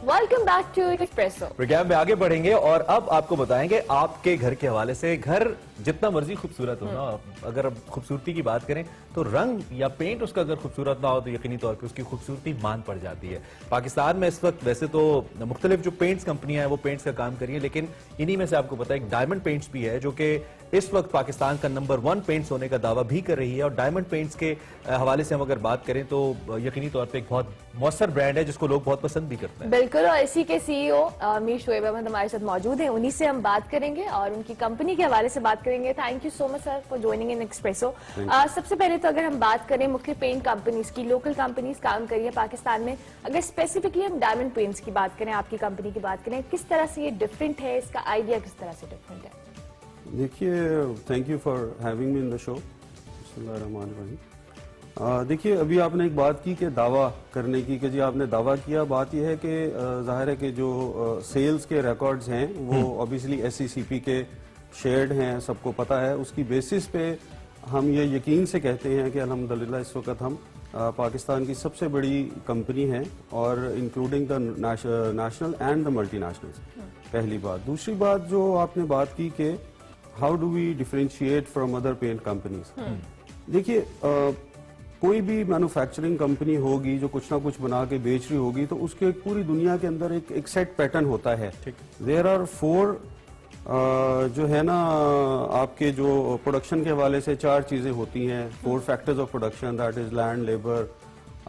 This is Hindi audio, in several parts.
Welcome back to Expresso. Program में आगे बढ़ेंगे और अब आपको बताएंगे आपके घर के हवाले से। घर जितना मर्जी खूबसूरत हो ना, अगर अब खूबसूरती की बात करें तो रंग या पेंट उसका अगर खूबसूरत ना हो तो यकीनी तौर पे उसकी खूबसूरती मान पड़ जाती है। पाकिस्तान में इस वक्त वैसे तो मुख्तलिफ जो पेंट्स कंपनियां हैं वो पेंट्स का काम कर रही है, लेकिन इन्हीं में से आपको पता है एक डायमंड पेंट्स भी है जो कि इस वक्त पाकिस्तान का नंबर 1 पेंट्स होने का दावा भी कर रही है। और डायमंड पेंट्स के हवाले से हम अगर बात करें तो यकीनी तौर पे एक बहुत मौसर ब्रांड है जिसको लोग बहुत पसंद भी करते हैं। बिल्कुल, और इसी के सीईओ मीर शोएब अहमद हमारे साथ मौजूद हैं, उन्हीं से हम बात करेंगे और उनकी कंपनी के हवाले से बात करेंगे। Thank you so much sir for joining in espresso. सबसे पहले तो अगर हम बात करें मुख्य पेंट कंपनीज की, लोकल कंपनीज काम कर रही है पाकिस्तान में, अगर स्पेसिफिकली हम डायमंड पेंट्स की बात करें, आपकी कंपनी की बात करें, किस तरह से ये डिफरेंट है, इसका आइडिया किस तरह से डिफरेंट है? देखिए, thank you for having me in the show. देखिए, अभी आपने एक बात की कि दावा करने की, कि जी आपने दावा किया। बात यह है कि जाहिर है कि जो सेल्स के रिकॉर्ड्स हैं वो ऑब्वियसली SCCP के शेयर्ड हैं, सबको पता है। उसकी बेसिस पे हम ये यकीन से कहते हैं कि अल्हम्दुलिल्लाह इस वक्त हम पाकिस्तान की सबसे बड़ी कंपनी है, और including the national and the multinationals. पहली बात। दूसरी बात जो आपने बात की कि how do we differentiate from other paint companies. देखिए, कोई भी मैन्युफैक्चरिंग कंपनी होगी जो कुछ ना कुछ बना के बेच रही होगी तो उसके पूरी दुनिया के अंदर एक सेट पैटर्न होता है। देयर आर 4 जो है ना, आपके जो प्रोडक्शन के हवाले से 4 चीजें होती हैं। 4 factors of production, that is land, labour,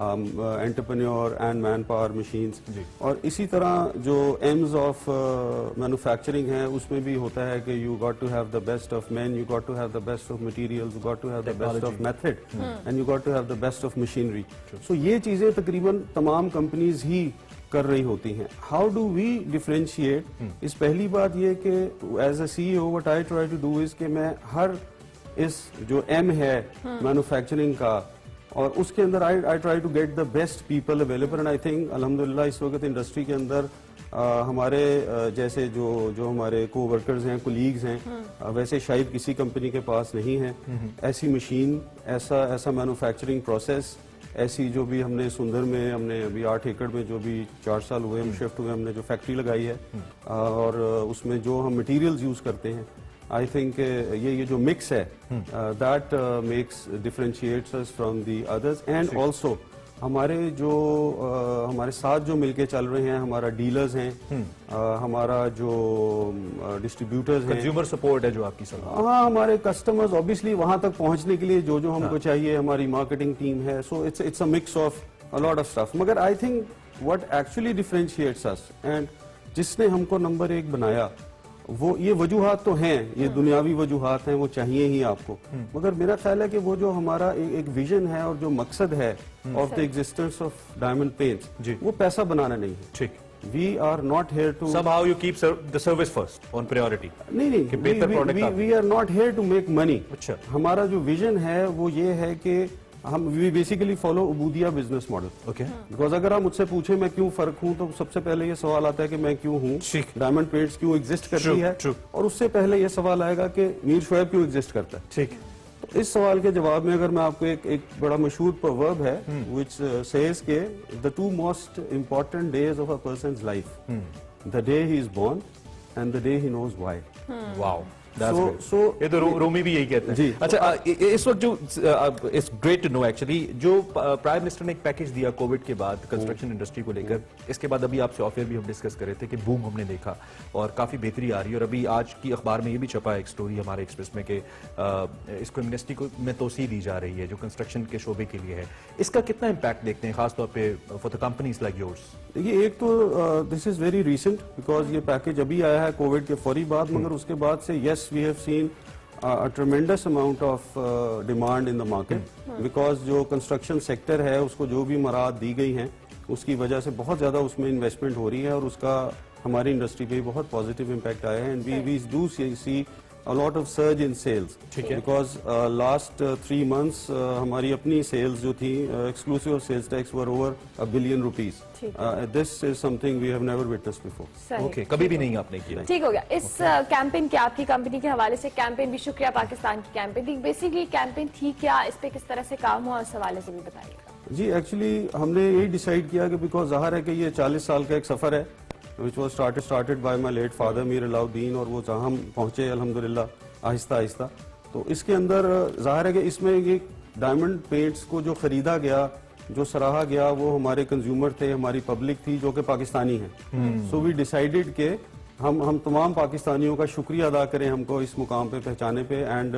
entrepreneur and man power, machines. और इसी तरह जो एम्स ऑफ मैन्युफैक्चरिंग है उसमें भी होता है कि you got to have the best of man, you got to have the best of materials, you got to have the best of method and you got to have the best of machinery. So ये चीजें तकरीबन तमाम कंपनीज ही कर रही होती हैं। How do we differentiate? इस पहली बात ये कि as a CEO what I try to do is कि मैं हर इस जो M है मैन्युफैक्चरिंग का, और उसके अंदर I try to get the best people available. And I think अल्हम्दुलिल्लाह इस वक्त इंडस्ट्री के अंदर हमारे जैसे जो हमारे को वर्कर्स हैं, कोलीग्स हैं, वैसे शायद किसी कंपनी के पास नहीं है ऐसी मशीन, ऐसा मैन्युफैक्चरिंग प्रोसेस, ऐसी जो भी हमने सुंदर में, हमने अभी 8 एकड़ में जो भी 4 साल हुए हम शिफ्ट हुए, हमने जो फैक्ट्री लगाई है और उसमें जो हम मटेरियल्स यूज करते हैं, आई थिंक ये जो मिक्स है that makes differentiates us from the others. And also हमारे जो हमारे साथ जो मिलके चल रहे हैं, हमारा डीलर्स हैं, हमारा जो डिस्ट्रीब्यूटर्स हैं, कंज्यूमर सपोर्ट है जो आपकी सब। हाँ, हमारे कस्टमर्स ऑब्वियसली वहां तक पहुंचने के लिए जो हमको चाहिए, हमारी मार्केटिंग टीम है। So it's a mix of a lot of stuff. मगर I think what actually differentiates us and जिसने हमको नंबर 1 बनाया, वो ये वजूहात तो हैं, ये दुनियावी वजूहात हैं, वो चाहिए ही आपको। मगर मेरा ख्याल है कि वो जो हमारा एक विजन है और जो मकसद है of the existence of diamond paints, वो पैसा बनाना नहीं है। ठीक। We are not here to somehow you keep the service first on priority. नहीं, we are not here to make money. अच्छा। हमारा जो विजन है वो ये है कि हम बेसिकली फॉलो उबूदिया बिजनेस मॉडल। ओके। बिकॉज अगर आप मुझसे पूछे मैं क्यों फर्क हूं, तो सबसे पहले ये सवाल आता है कि मैं क्यों हूं, डायमंड पेंट्स क्यों एग्जिस्ट करती है, और उससे पहले ये सवाल आएगा कि मीर शोएब क्यों एग्जिस्ट करता है। ठीक। तो इस सवाल के जवाब में अगर मैं आपको एक बड़ा मशहूर प्रोवर्ब है व्हिच सेज के the 2 most important days of a person's life, the day he is born and the day he knows why. Wow, ये तो रोमी भी यही कहते हैं जी। अच्छा, इस वक्त जो it's great to know actually, जो प्राइम मिनिस्टर ने एक पैकेज दिया कोविड के बाद कंस्ट्रक्शन इंडस्ट्री को लेकर, इसके बाद अभी आपसे ऑफ एयर भी हम डिस्कस कर रहे थे कि बूम हमने देखा और काफी बेहतरी आ रही है। और अभी आज की अखबार में ये भी छपा है एक स्टोरी हमारे एक्सप्रेस में कि इसको इंडस्ट्री को में तोसी दी जा रही है जो कंस्ट्रक्शन के शोबे के लिए है। इसका कितना इम्पैक्ट देखते हैं खासतौर पर for the companies like yours? देखिए, एक तो this is very recent because ये पैकेज अभी आया है कोविड के फौरी बाद, मगर उसके बाद से yes we have seen a tremendous amount of demand in the market because जो कंस्ट्रक्शन सेक्टर है उसको जो भी मराहत दी गई हैं उसकी वजह से बहुत ज्यादा उसमें इन्वेस्टमेंट हो रही है और उसका हमारी इंडस्ट्री पे बहुत पॉजिटिव इम्पैक्ट आया है। And we do see a lot of surge in sales because last 3 months हमारी अपनी sales जो थी exclusive of sales tax were over $1 billion. This is something we have never witnessed before. Okay, कभी भी नहीं आपने किया। ठीक हो गया। इस कैंपेन के आपकी कंपनी के हवाले से, कैंपेन भी शुक्रिया पाकिस्तान की कैंपेन थी, बेसिकली कैंपेन थी क्या, इस पे किस तरह से काम हुआ, उस हवाले से भी बताइएगा। जी एक्चुअली हमने यही डिसाइड किया कि बिकॉज जाहिर है कि ये 40 साल का एक सफर है which was started by my late father Mir Alauddin, और वो जहाँ हम पहुंचे अल्हम्दुलिल्लाह आहिस्ता आहिस्ता। तो इसके अंदर जाहिर है कि इसमें ये डायमंड पेंट्स को जो खरीदा गया, जो सराहा गया, वो हमारे कंज्यूमर थे, हमारी पब्लिक थी जो कि पाकिस्तानी है। सो वी डिसाइडेड के हम तमाम पाकिस्तानियों का शुक्रिया अदा करें हमको इस मुकाम पे पहुंचाने पे, and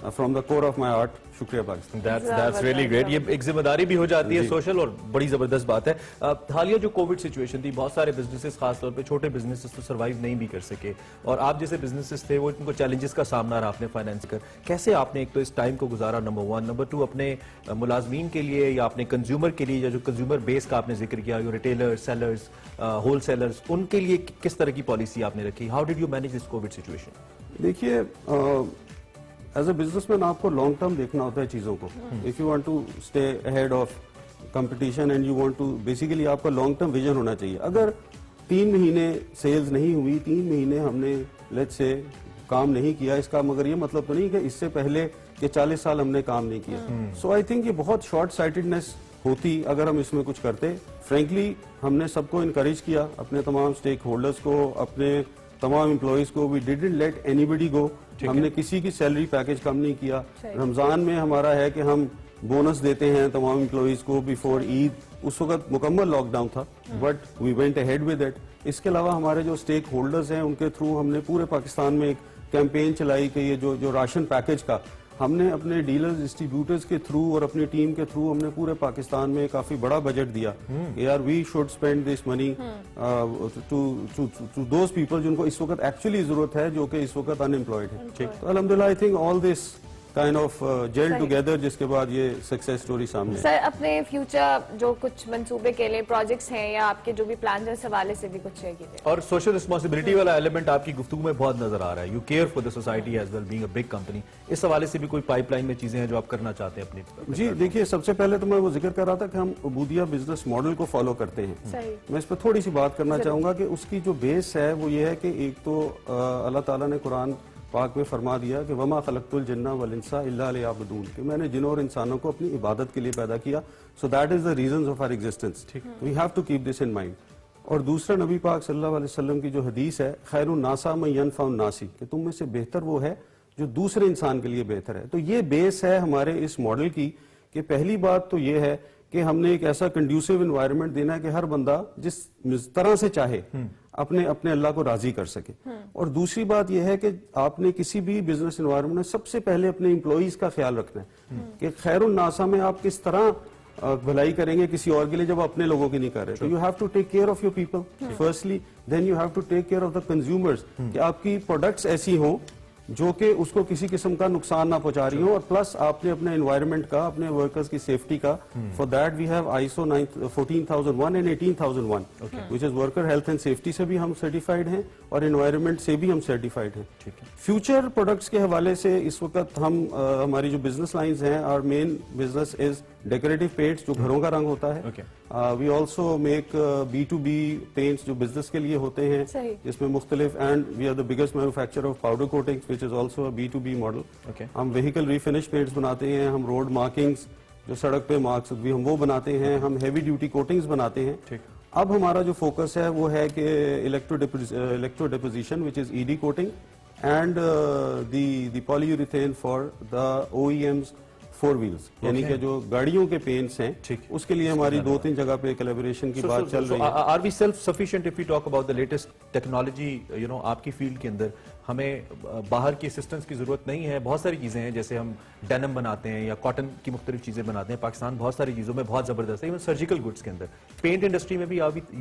from the core of my heart शुक्रिया पाकिस्तान। That's really great। ये एक जिम्मेदारी भी हो जाती है सोशल, और बड़ी जबरदस्त बात है। हालिया जो कोविड सिचुएशन थी, बहुत सारे बिजनेसेस, खासतौर पे छोटे बिजनेसेस तो सर्वाइव नहीं भी कर सके, और आप जैसे बिजनेसेस थे वो इनको चैलेंजेस का सामना रहा आपने फाइनेंस कर, कैसे आपने एक तो इस टाइम को गुजारा, नंबर 1, नंबर 2 अपने मुलाजमीन के लिए या अपने कंज्यूमर के लिए, या जो कंज्यूमर बेस का आपने जिक्र किया, जो रिटेलर्स, सेलर्स, होल सेलर्स, उनके लिए किस तरह की पॉलिसी आपने रखी? How did you manage this covid situation? देखिए एज अ बिजनेसमैन आपको लॉन्ग टर्म देखना होता है चीजों को। If you want to stay ahead of competition and you want to, basically आपका लॉन्ग टर्म विजन होना चाहिए। अगर 3 महीने सेल्स नहीं हुई, 3 महीने हमने लेट्स से काम नहीं किया, इसका मगर ये मतलब तो नहीं कि इससे पहले कि 40 साल हमने काम नहीं किया। सो आई थिंक ये बहुत शॉर्ट साइटेडनेस होती अगर हम इसमें कुछ करते। फ्रेंकली हमने सबको इनकरेज किया, अपने तमाम स्टेक होल्डर्स को, अपने तमाम एम्प्लॉइज को, वी डिडंट लेट एनीबडी गो। हमने किसी की सैलरी पैकेज कम नहीं किया। रमजान में हमारा है कि हम बोनस देते हैं तमाम एम्प्लॉइज को बिफोर ईद, उस वक्त मुकम्मल लॉकडाउन था, but we went ahead with it. इसके अलावा हमारे जो स्टेक होल्डर्स हैं उनके थ्रू हमने पूरे पाकिस्तान में एक कैंपेन चलाई कि ये जो राशन पैकेज का हमने अपने डीलर्स, डिस्ट्रीब्यूटर्स के थ्रू और अपनी टीम के थ्रू हमने पूरे पाकिस्तान में काफी बड़ा बजट दिया। यार we should spend this money to those people जिनको इस वक्त एक्चुअली जरूरत है, जो कि इस वक्त अनएम्प्लॉयड है। तो अल्हम्दुलिल्लाह I think all this kind of gel together, जिसके बाद ये सक्सेस स्टोरी सामने। सर अपने फ्यूचर जो कुछ मंसूबे के लिए प्रोजेक्ट्स हैं या आपके जो भी प्लान है, इस हवाले से भी कुछ शेयर कीजिए। और सोशल रिस्पांसिबिलिटी वाला एलिमेंट आपकी गुफ्तगू में बहुत नजर आ रहा है। You care for the society as well, being a big company. इस हवाले से भी कोई पाइपलाइन में चीजें हैं जो आप करना चाहते हैं अपनी? जी देखिए, सबसे पहले तो मैं वो जिक्र कर रहा था कि हम उबूदिया बिजनेस मॉडल को फॉलो करते हैं। मैं इस पर थोड़ी सी बात करना चाहूंगा कि उसकी जो बेस है वो ये है कि एक तो अल्लाह ताला ने कुरान पाक में फरमा दिया कि वमा खलक़तुल जिन्ना वल इंसा इल्ला लियअबुदून, कि मैंने जिन्नों और इंसानों को अपनी इबादत के लिए पैदा किया। So that is the reasons of our existence. We have to keep this in mind. और दूसरा, नबी पाक सल्लल्लाहु अलैहि वसल्लम की जो हदीस है, खैरुन नासा मन यनफउन नासी, कि तुम में से बेहतर वो है जो दूसरे इंसान के लिए बेहतर है। तो ये बेस है हमारे इस मॉडल की कि पहली बात तो ये है कि हमने एक ऐसा कंड्यूसिव एनवायरनमेंट देना है कि हर बंदा जिस तरह से चाहे अपने अपने अल्लाह को राजी कर सके। और दूसरी बात यह है कि आपने किसी भी बिजनेस एनवायरनमेंट में सबसे पहले अपने एम्प्लॉइज का ख्याल रखना है कि खैरुन नासा में आप किस तरह भलाई करेंगे किसी और के लिए जब अपने लोगों की नहीं कर रहे। तो you have to take care of your people firstly, then you have to take care of the consumers, कि आपकी प्रोडक्ट्स ऐसी हों जो कि उसको किसी किस्म का नुकसान ना पहुंचा रही हो, और प्लस आपने अपने एनवायरनमेंट का, अपने वर्कर्स की सेफ्टी का, for that we have ISO 14001 and 18001, which is worker health and safety से भी हम सर्टिफाइड हैं और एनवायरनमेंट से भी हम सर्टिफाइड हैं। फ्यूचर प्रोडक्ट्स के हवाले से इस वक्त हम हमारी जो बिजनेस लाइंस हैं, our main business is decorative paints, जो घरों का रंग होता है। We also make B2B paints जो बिजनेस के लिए होते हैं, जिसमें मुख्तलिफ, and we are the biggest manufacturer of powder coatings which is also a B2B model. हम व्हीकल रिफिनिश पेंट्स बनाते हैं, हम रोड मार्किंग्स जो सड़क पे मार्क्स भी हम वो बनाते हैं, हम हेवी ड्यूटी कोटिंग्स बनाते हैं। अब हमारा जो फोकस है वो है कि electro deposition which is ED coating and the polyurethane for the OEMs 4 wheels, यानी कि जो गाड़ियों के पेंट्स हैं, उसके लिए हमारी 2-3 जगह पे कोलैबोरेशन की बात चल रही है। Are we self sufficient if we talk about the latest technology? You know, आपकी फील्ड के अंदर हमें बाहर की असिस्टेंस की जरूरत नहीं है। बहुत सारी चीजें हैं, जैसे हम डेनिम बनाते हैं या कॉटन की मुख्तलिफ चीजें बनाते हैं। पाकिस्तान बहुत सारी चीजों में बहुत जबरदस्त है, इवन सर्जिकल गुड्स के अंदर। पेंट इंडस्ट्री में भी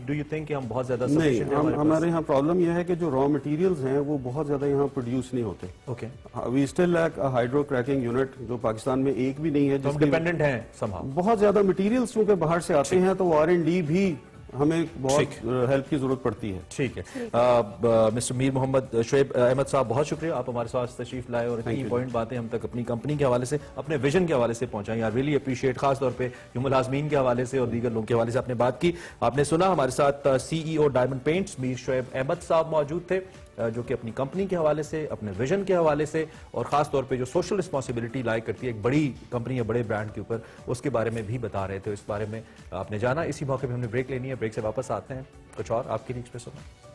डू यू थिंक कि हम बहुत ज्यादा सफिशिएंट हैं? हमारे यहाँ प्रॉब्लम यह है कि जो रॉ मटेरियल्स हैं वो बहुत ज्यादा यहाँ प्रोड्यूस नहीं होते। Okay, we still lack a hydrocracking unit, जो पाकिस्तान में एक भी नहीं है। हम डिपेंडेंट हैं समहाउ। बहुत ज्यादा मटेरियल्स चूंकि बाहर से आते हैं, तो R&D भी हमें बहुत हेल्प की जरूरत पड़ती है। ठीक है, मिस्टर मीर मोहम्मद शुएब अहमद साहब, बहुत शुक्रिया, आप हमारे साथ तशरीफ लाए और इतनी इंपॉर्टेंट बातें हम तक अपनी कंपनी के हवाले से, अपने विजन के हवाले से पहुंचाई। आई रियली अप्रिशिएट, खास तौर पे जो मुलाजमीन के हवाले से और दीगर लोगों के हवाले से आपने बात की। आपने सुना, हमारे साथ CEO Diamond Paints Mir Shoaib Ahmed साहब मौजूद थे। जो कि अपनी कंपनी के हवाले से, अपने विजन के हवाले से और खास तौर पे जो सोशल रिस्पॉन्सिबिलिटी लाइक करती है एक बड़ी कंपनी या बड़े ब्रांड के ऊपर, उसके बारे में भी बता रहे थे। इस बारे में आपने जाना। इसी मौके पे हमने ब्रेक लेनी है, ब्रेक से वापस आते हैं कुछ और आपके लिए एक्सप्रेसो में।